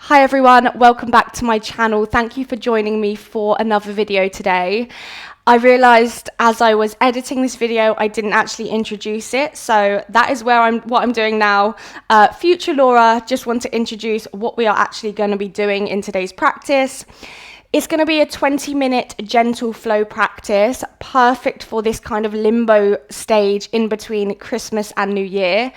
Hi everyone, welcome back to my channel. Thank you for joining me for another video today. I realized as I was editing this video, I didn't actually introduce it. So that is what I'm doing now. Future Laura, just want to introduce what we are actually going to be doing in today's practice. It's going to be a 20-minute gentle flow practice, perfect for this kind of limbo stage in between Christmas and New Year.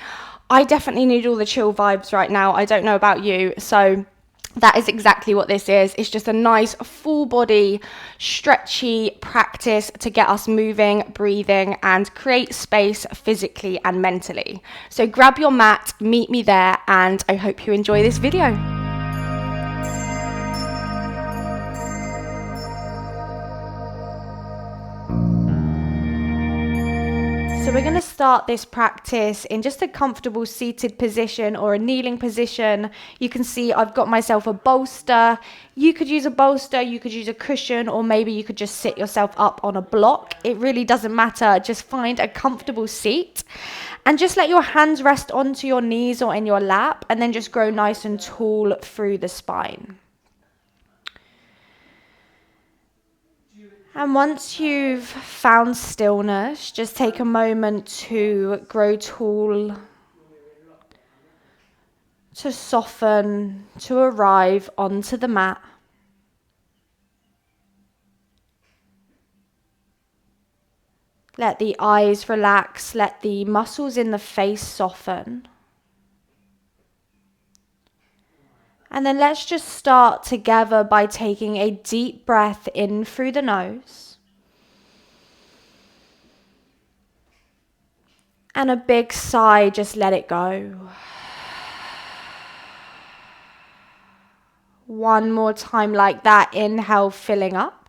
I definitely need all the chill vibes right now. I don't know about you. So that is exactly what this is. It's just a nice full body, stretchy practice to get us moving, breathing, and create space physically and mentally. So grab your mat, meet me there, and I hope you enjoy this video. So we're going to start this practice in just a comfortable seated position or a kneeling position. You can see I've got myself a bolster. You could use a bolster, you could use a cushion, or maybe you could just sit yourself up on a block. It really doesn't matter. Just find a comfortable seat and just let your hands rest onto your knees or in your lap, and then just grow nice and tall through the spine. And once you've found stillness, just take a moment to grow tall, to soften, to arrive onto the mat. Let the eyes relax, let the muscles in the face soften. And then let's just start together by taking a deep breath in through the nose. And a big sigh, just let it go. One more time like that. Inhale, filling up.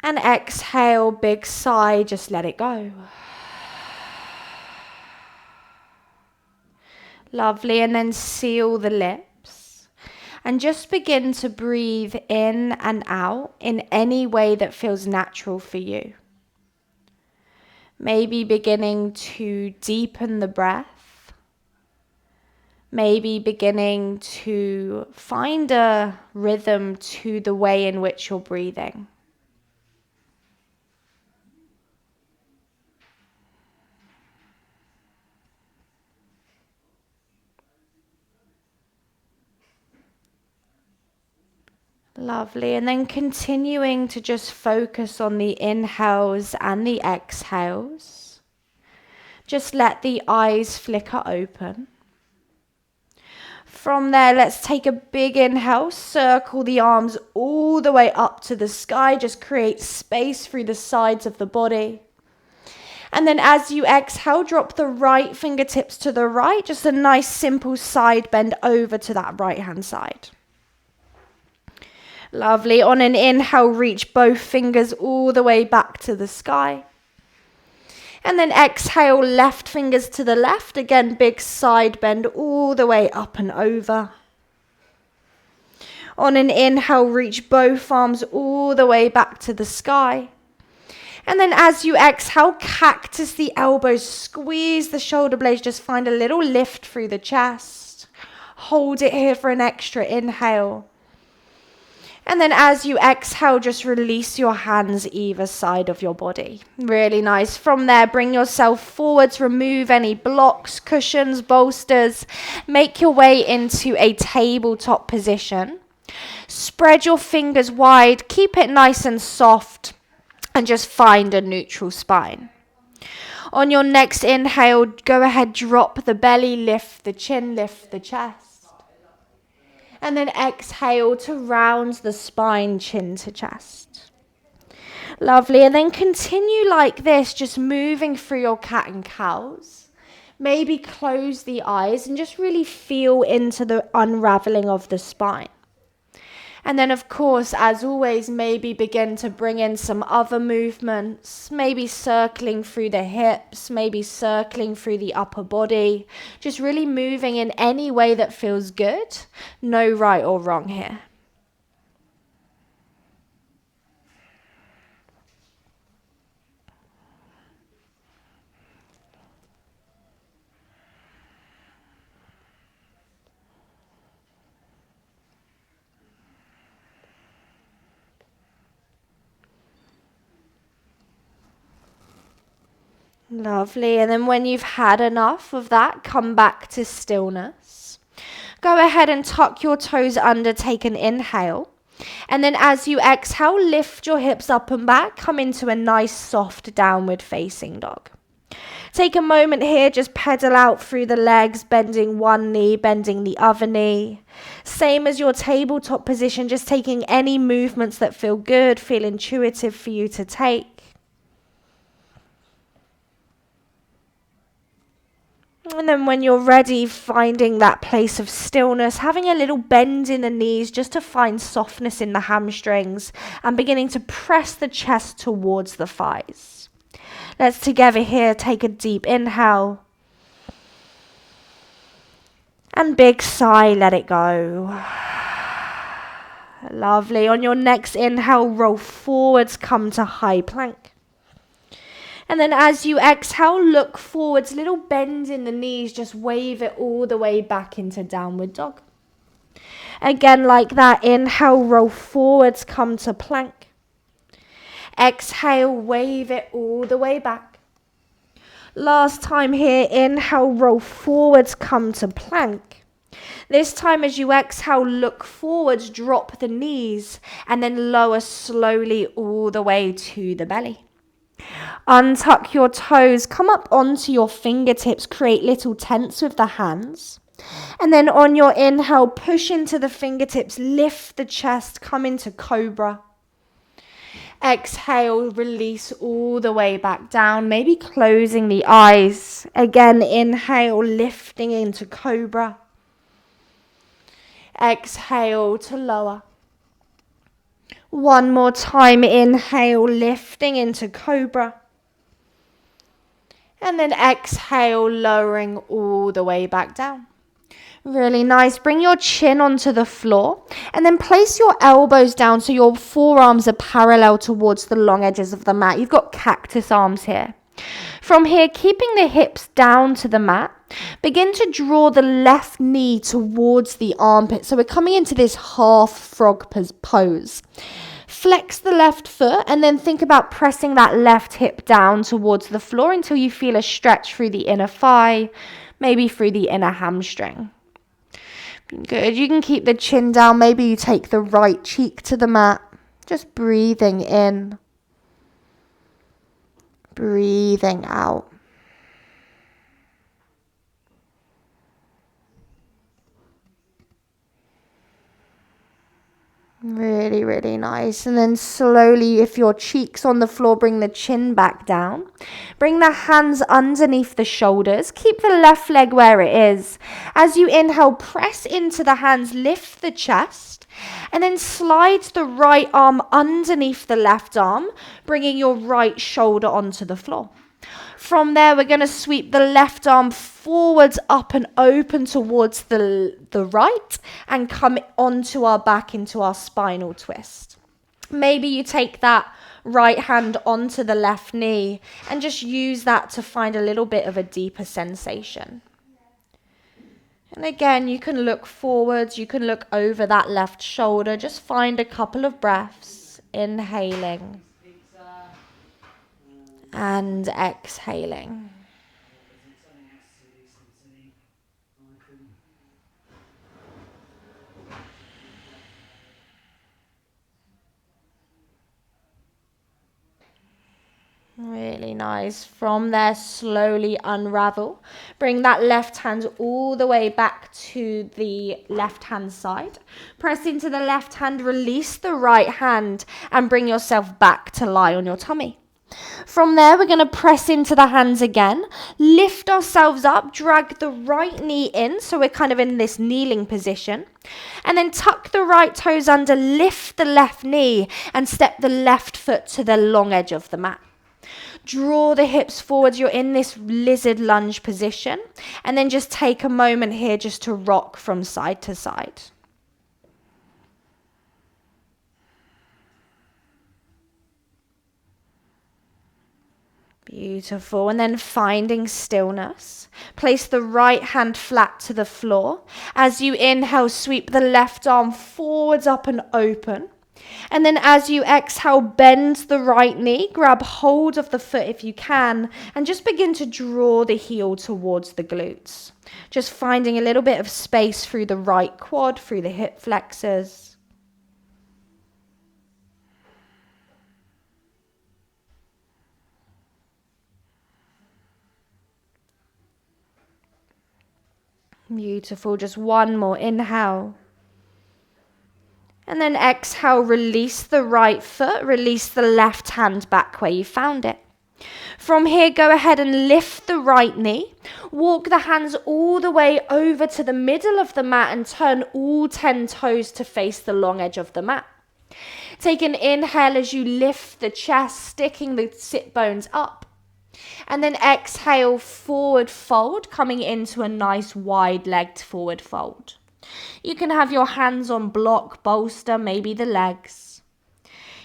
And exhale, big sigh, just let it go. Lovely. And then seal the lips. And just begin to breathe in and out in any way that feels natural for you. Maybe beginning to deepen the breath. Maybe beginning to find a rhythm to the way in which you're breathing. Lovely. And then continuing to just focus on the inhales and the exhales. Just let the eyes flicker open. From there, let's take a big inhale, circle the arms all the way up to the sky. Just create space through the sides of the body. And then as you exhale, drop the right fingertips to the right. Just a nice simple side bend over to that right hand side. Lovely. On an inhale, reach both fingers all the way back to the sky. And then exhale, left fingers to the left. Again, big side bend all the way up and over. On an inhale, reach both arms all the way back to the sky. And then as you exhale, cactus the elbows, squeeze the shoulder blades, just find a little lift through the chest. Hold it here for an extra inhale. And then as you exhale, just release your hands either side of your body. Really nice. From there, bring yourself forwards, remove any blocks, cushions, bolsters. Make your way into a tabletop position. Spread your fingers wide, keep it nice and soft, and just find a neutral spine. On your next inhale, go ahead, drop the belly, lift the chin, lift the chest. And then exhale to round the spine, chin to chest. Lovely. And then continue like this, just moving through your cat and cows. Maybe close the eyes and just really feel into the unraveling of the spine. And then, of course, as always, maybe begin to bring in some other movements, maybe circling through the hips, maybe circling through the upper body, just really moving in any way that feels good. No right or wrong here. Lovely. And then when you've had enough of that, come back to stillness. Go ahead and tuck your toes under, take an inhale. And then as you exhale, lift your hips up and back, come into a nice soft downward facing dog. Take a moment here, just pedal out through the legs, bending one knee, bending the other knee. Same as your tabletop position, just taking any movements that feel good, feel intuitive for you to take. And then when you're ready, finding that place of stillness, having a little bend in the knees just to find softness in the hamstrings and beginning to press the chest towards the thighs. Let's together here take a deep inhale. And big sigh, let it go. Lovely. On your next inhale, roll forwards, come to high plank. And then as you exhale, look forwards, little bend in the knees, just wave it all the way back into downward dog. Again, like that, inhale, roll forwards, come to plank. Exhale, wave it all the way back. Last time here, inhale, roll forwards, come to plank. This time as you exhale, look forwards, drop the knees, and then lower slowly all the way to the belly. Untuck your toes, come up onto your fingertips, create little tents with the hands. And then on your inhale, push into the fingertips, lift the chest, come into cobra. Exhale, release all the way back down, maybe closing the eyes. Again, inhale, lifting into cobra. Exhale to lower. One more time, inhale, lifting into cobra. And then exhale, lowering all the way back down. Really nice. Bring your chin onto the floor and then place your elbows down so your forearms are parallel towards the long edges of the mat. You've got cactus arms here. From here, keeping the hips down to the mat, begin to draw the left knee towards the armpit. So we're coming into this half frog pose. Flex the left foot and then think about pressing that left hip down towards the floor until you feel a stretch through the inner thigh, maybe through the inner hamstring. Good. You can keep the chin down. Maybe you take the right cheek to the mat. Just breathing in. Breathing out. Really, really nice. And then slowly, if your cheek's on the floor, bring the chin back down. Bring the hands underneath the shoulders. Keep the left leg where it is. As you inhale, press into the hands, lift the chest, and then slide the right arm underneath the left arm, bringing your right shoulder onto the floor. From there, we're going to sweep the left arm forwards, up and open towards the right and come onto our back into our spinal twist. Maybe you take that right hand onto the left knee and just use that to find a little bit of a deeper sensation. And again, you can look forwards, you can look over that left shoulder, just find a couple of breaths, inhaling and exhaling. Really nice. From there, slowly unravel. Bring that left hand all the way back to the left hand side. Press into the left hand, release the right hand, and bring yourself back to lie on your tummy. From there, we're going to press into the hands again, lift ourselves up, drag the right knee in, so we're kind of in this kneeling position, and then tuck the right toes under, lift the left knee, and step the left foot to the long edge of the mat. Draw the hips forward, you're in this lizard lunge position, and then just take a moment here just to rock from side to side. Beautiful. And then finding stillness. Place the right hand flat to the floor. As you inhale, sweep the left arm forwards, up and open. And then as you exhale, bend the right knee, grab hold of the foot if you can, and just begin to draw the heel towards the glutes. Just finding a little bit of space through the right quad, through the hip flexors. Beautiful. Just one more inhale. And then exhale, release the right foot, release the left hand back where you found it. From here, go ahead and lift the right knee. Walk the hands all the way over to the middle of the mat and turn all 10 toes to face the long edge of the mat. Take an inhale as you lift the chest, sticking the sit bones up. And then exhale, forward fold, coming into a nice wide-legged forward fold. You can have your hands on block, bolster, maybe the legs.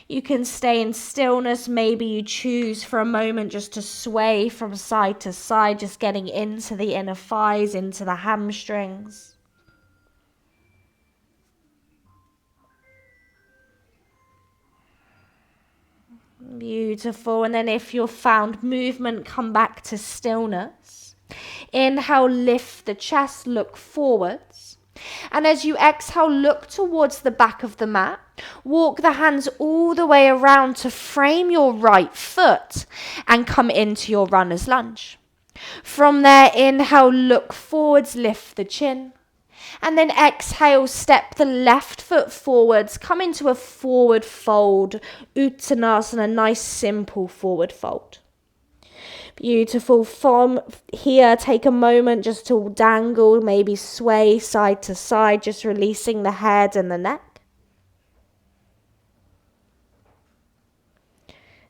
You can stay in stillness. Maybe you choose for a moment just to sway from side to side, just getting into the inner thighs, into the hamstrings. Beautiful. And then if you've found movement, come back to stillness. Inhale, lift the chest, look forwards. And as you exhale, look towards the back of the mat. Walk the hands all the way around to frame your right foot and come into your runner's lunge. From there, inhale, look forwards, lift the chin. And then exhale, step the left foot forwards, come into a forward fold, Uttanasana, a nice simple forward fold. Beautiful. From here, take a moment just to dangle, maybe sway side to side, just releasing the head and the neck.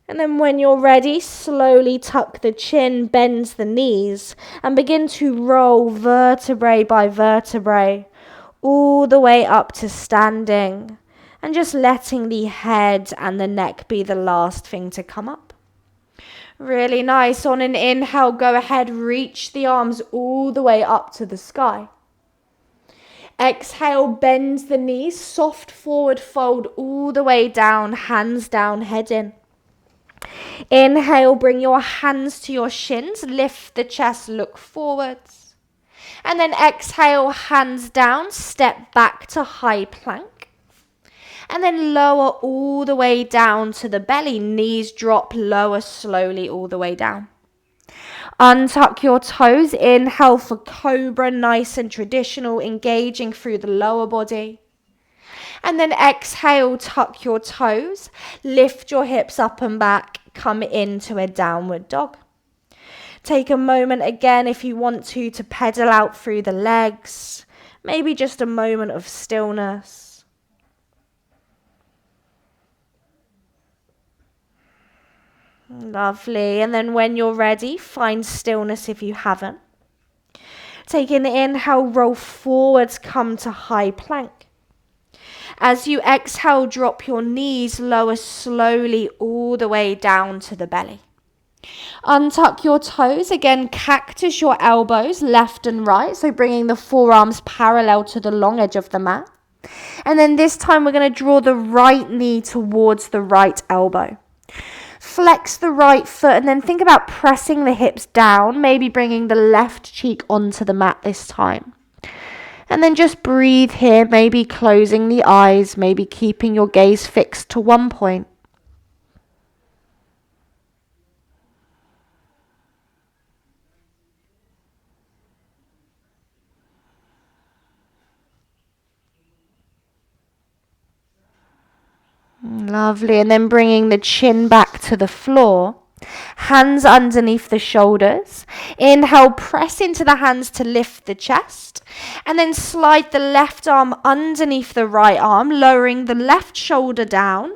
And then when you're ready, slowly tuck the chin, bend the knees, and begin to roll vertebrae by vertebrae all the way up to standing, and just letting the head and the neck be the last thing to come up. Really nice. On an inhale, go ahead, reach the arms all the way up to the sky. Exhale, bend the knees, soft forward fold all the way down, hands down, head in. Inhale, bring your hands to your shins, lift the chest, look forwards. And then exhale, hands down, step back to high plank. And then lower all the way down to the belly, knees drop, lower slowly all the way down. Untuck your toes, inhale for cobra, nice and traditional, engaging through the lower body. And then exhale, tuck your toes, lift your hips up and back, come into a downward dog. Take a moment again if you want to pedal out through the legs, maybe just a moment of stillness. Lovely. And then when you're ready, find stillness if you haven't. Take an inhale, roll forwards, come to high plank. As you exhale, drop your knees, lower slowly all the way down to the belly. Untuck your toes, again cactus your elbows left and right, so bringing the forearms parallel to the long edge of the mat. And then this time we're going to draw the right knee towards the right elbow. Flex the right foot and then think about pressing the hips down, maybe bringing the left cheek onto the mat this time. And then just breathe here, maybe closing the eyes, maybe keeping your gaze fixed to one point. Lovely. And then bringing the chin back to the floor. Hands underneath the shoulders. Inhale, press into the hands to lift the chest. And then slide the left arm underneath the right arm, lowering the left shoulder down.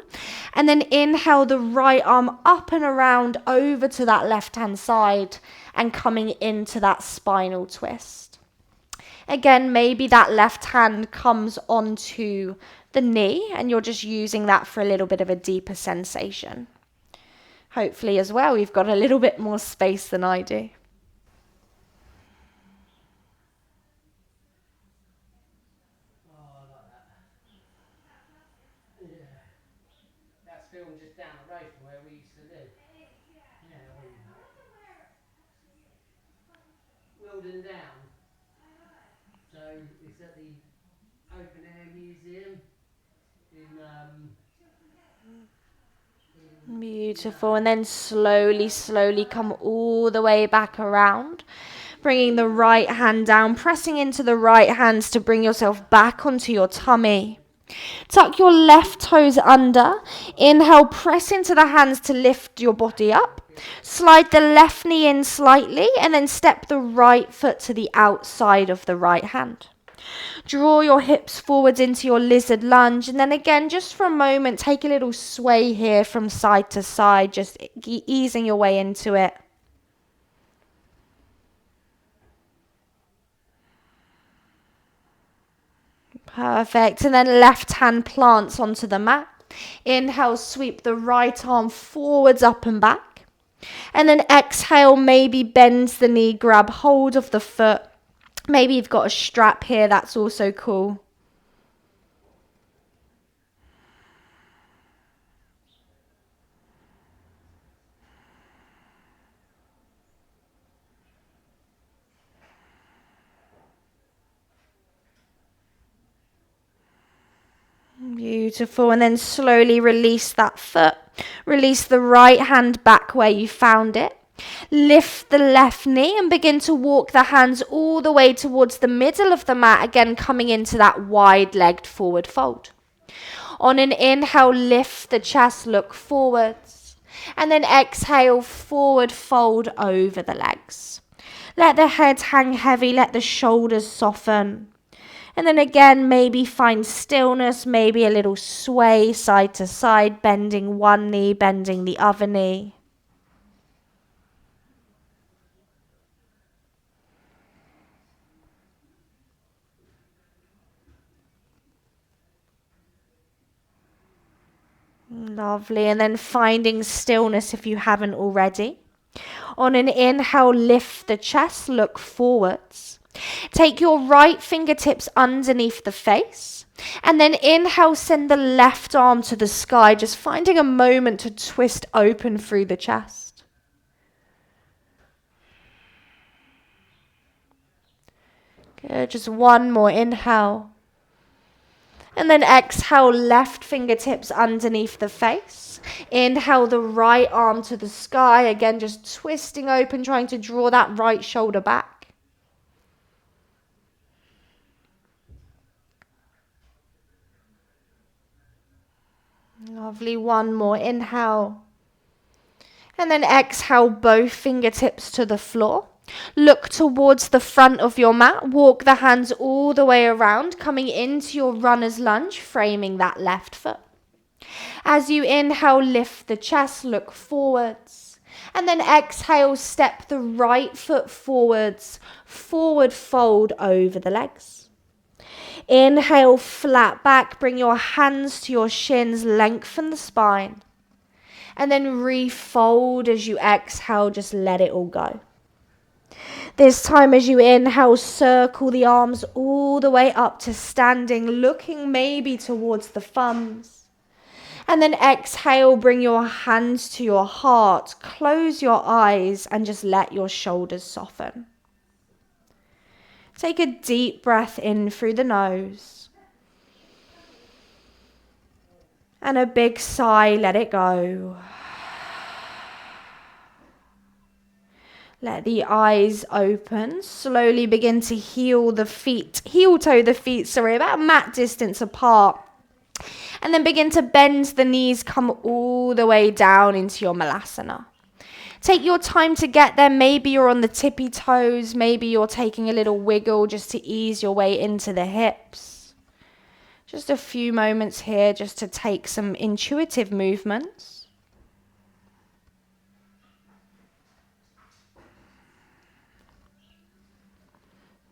And then inhale the right arm up and around over to that left-hand side and coming into that spinal twist. Again, maybe that left hand comes onto the knee and you're just using that for a little bit of a deeper sensation. Hopefully as well, you've got a little bit more space than I do. film just down the road from where we used to live. Yeah, Wilden Down. So it's at the Open Air Museum Beautiful. And then slowly come all the way back around. Bringing the right hand down, pressing into the right hands to bring yourself back onto your tummy. Tuck your left toes under. Inhale, press into the hands to lift your body up. Slide the left knee in slightly and then step the right foot to the outside of the right hand. Draw your hips forwards into your lizard lunge, and then again, just for a moment, take a little sway here from side to side, just easing your way into it. Perfect. And then left hand plants onto the mat. Inhale, sweep the right arm forwards, up and back. And then exhale, maybe bend the knee, grab hold of the foot. Maybe you've got a strap here, that's also cool. Beautiful. And then slowly release that foot. Release the right hand back where you found it. Lift the left knee and begin to walk the hands all the way towards the middle of the mat, again coming into that wide-legged forward fold. On an inhale, lift the chest, look forwards. And then exhale, forward fold over the legs. Let the head hang heavy, let the shoulders soften. And then again, maybe find stillness, maybe a little sway side to side, bending one knee, bending the other knee. Lovely. And then finding stillness if you haven't already. On an inhale, lift the chest, look forwards. Take your right fingertips underneath the face. And then inhale, send the left arm to the sky, just finding a moment to twist open through the chest. Good. Just one more inhale. And then exhale, left fingertips underneath the face. Inhale, the right arm to the sky. Again, just twisting open, trying to draw that right shoulder back. Lovely. One more inhale. And then exhale, both fingertips to the floor. Look towards the front of your mat. Walk the hands all the way around, coming into your runner's lunge, framing that left foot. As you inhale, lift the chest, look forwards. And then exhale, step the right foot forwards, forward fold over the legs. Inhale, flat back, bring your hands to your shins, lengthen the spine. And then refold as you exhale, just let it all go. This time as you inhale, circle the arms all the way up to standing, looking maybe towards the thumbs. And then exhale, bring your hands to your heart, close your eyes and just let your shoulders soften. Take a deep breath in through the nose. And a big sigh, let it go. Let the eyes open. Slowly begin to heel toe the feet, about mat distance apart. And then begin to bend the knees, come all the way down into your Malasana. Take your time to get there. Maybe you're on the tippy toes. Maybe you're taking a little wiggle just to ease your way into the hips. Just a few moments here just to take some intuitive movements.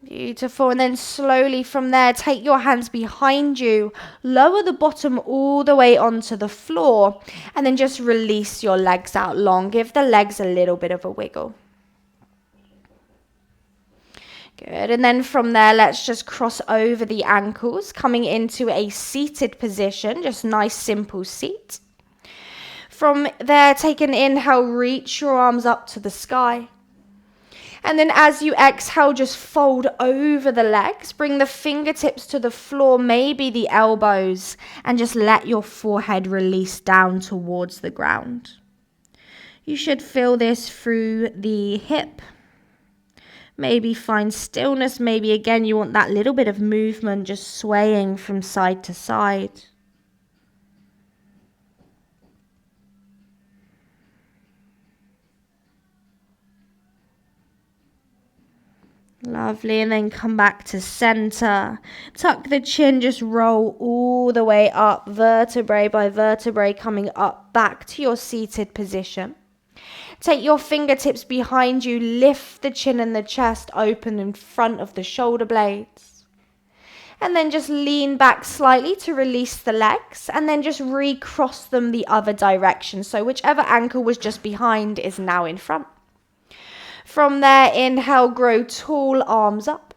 Beautiful. And then slowly from there, take your hands behind you, lower the bottom all the way onto the floor, and then just release your legs out long. Give the legs a little bit of a wiggle. Good. And then from there, let's just cross over the ankles, coming into a seated position, just nice simple seat. From there, take an inhale, reach your arms up to the sky. And then as you exhale, just fold over the legs. Bring the fingertips to the floor, maybe the elbows, and just let your forehead release down towards the ground. You should feel this through the hip. Maybe find stillness. Maybe again, you want that little bit of movement, just swaying from side to side. Lovely, and then come back to center. Tuck the chin, just roll all the way up, vertebrae by vertebrae, coming up back to your seated position. Take your fingertips behind you, lift the chin and the chest open in front of the shoulder blades. And then just lean back slightly to release the legs, and then just recross them the other direction. So whichever ankle was just behind is now in front. From there, inhale, grow tall, arms up.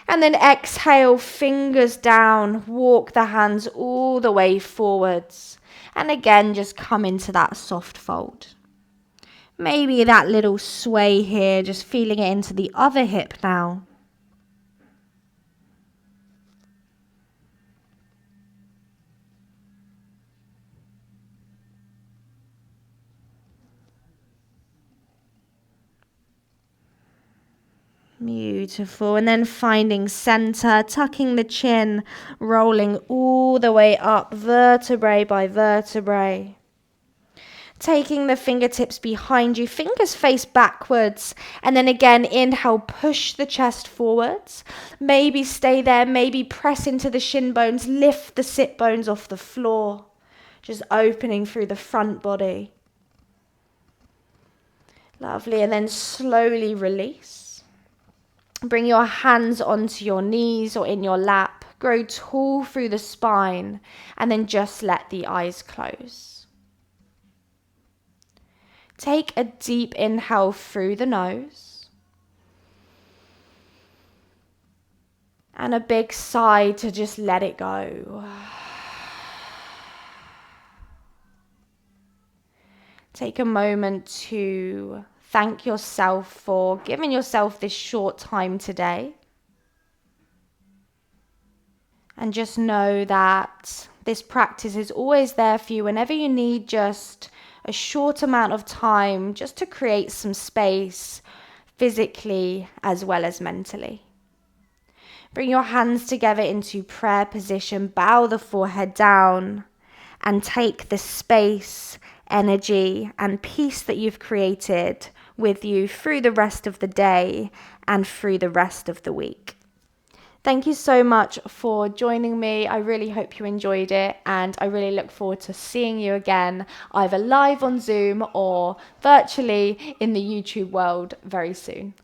And then exhale, fingers down, walk the hands all the way forwards. And again, just come into that soft fold. Maybe that little sway here, just feeling it into the other hip now. Beautiful. And then finding center, tucking the chin, rolling all the way up, vertebrae by vertebrae. Taking the fingertips behind you, fingers face backwards. And then again, inhale, push the chest forwards. Maybe stay there, maybe press into the shin bones, lift the sit bones off the floor. Just opening through the front body. Lovely. And then slowly release. Bring your hands onto your knees or in your lap. Grow tall through the spine. And then just let the eyes close. Take a deep inhale through the nose. And a big sigh to just let it go. Take a moment to thank yourself for giving yourself this short time today. And just know that this practice is always there for you whenever you need just a short amount of time just to create some space physically as well as mentally. Bring your hands together into prayer position, bow the forehead down, and take the space, energy, and peace that you've created with you through the rest of the day and through the rest of the week. Thank you so much for joining me. I really hope you enjoyed it, and I really look forward to seeing you again, either live on Zoom or virtually in the YouTube world very soon.